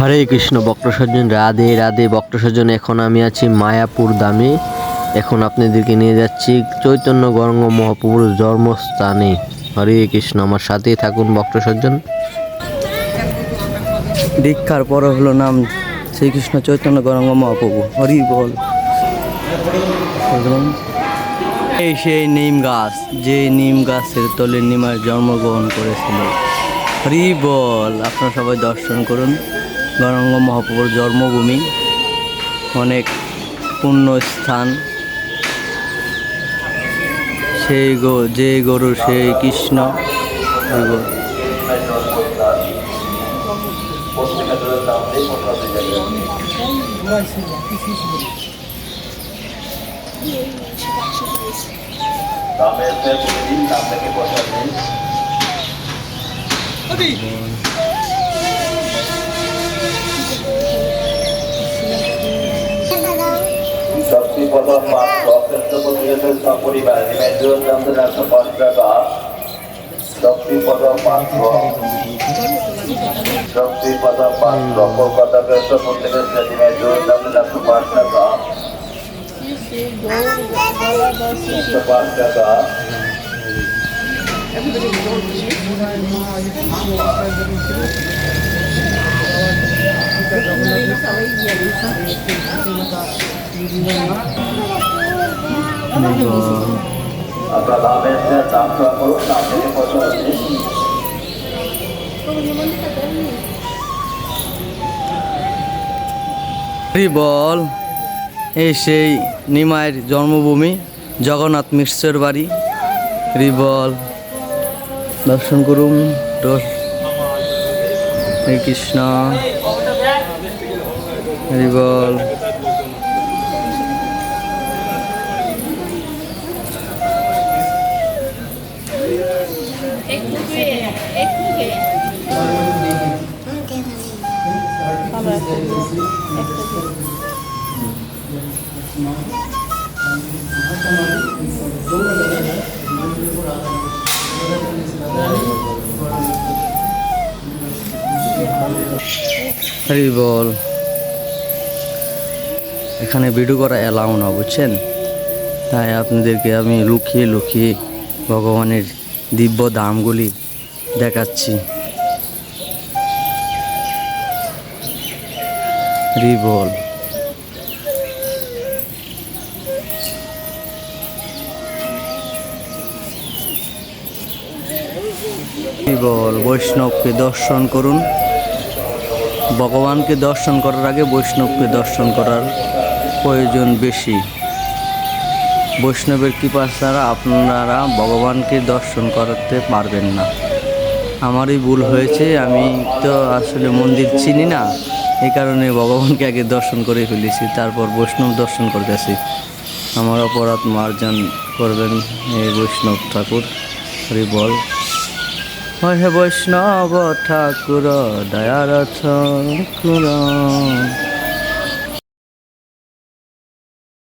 হরে কৃষ্ণ ভক্ত সজ্জন, রাধে রাধে ভক্ত সজ্জন। এখন আমি আছি মায়াপুর ধামে। এখন আপনাদেরকে নিয়ে যাচ্ছি চৈতন্য গৌরাঙ্গ মহাপ্রভুর জন্মস্থানে। হরে কৃষ্ণ, আমার সাথেই থাকুন ভক্ত সজ্জন। দীক্ষার পর হলো নাম শ্রীকৃষ্ণ চৈতন্য গৌরাঙ্গ মহাপ্রভু। হরি বল। এই সেই নিম গাছ, যে নিম গাছের তলে নিমার জন্মগ্রহণ করেছিল। হরি বল। আপনারা সবাই দর্শন করুন। গৌরাঙ্গ মহাপ্রভুর জন্মভূমি, অনেক পুণ্য স্থান। সেই যে গরু সেই কৃষ্ণ। প্রথম পরিবার শক্তি প্রথম পাত্র কলকাতা প্রত্যেকের পাঁচ টাকা 5 টাকা। আপনার দামের দাম করুন, দাম থেকে পয়সা হরি বল। এই সেই নিমাইয়ের জন্মভূমি, জগন্নাথ মিশ্রের বাড়ি। হরি বল। দর্শন করুন। হরে কৃষ্ণ। হরি বল। হরি বল। এখানে ভিডিও করা এলাও না, বুঝছেন? তাই আপনাদেরকে আমি লুকিয়ে লুকিয়ে ভগবানের দিব্য ধামগুলি দেখাচ্ছি। হরি বল। হরি বল। বৈষ্ণবকে দর্শন করুন। ভগবানকে দর্শন করার আগে বৈষ্ণবকে দর্শন করার প্রয়োজন বেশি। বৈষ্ণবের কৃপা ছাড়া আপনারা ভগবানকে দর্শন করতে পারবেন না। আমারই ভুল হয়েছে, আমি তো আসলে মন্দির চিনি না, এই কারণে ভগবানকে আগে দর্শন করে ফেলেছি, তারপর বৈষ্ণব দর্শন করতেছি। আমার অপরাধ মার্জন করবেন এই বৈষ্ণব ঠাকুর। হরি বল। হে বৈষ্ণব ঠাকুর দয়ার ঠাকুর।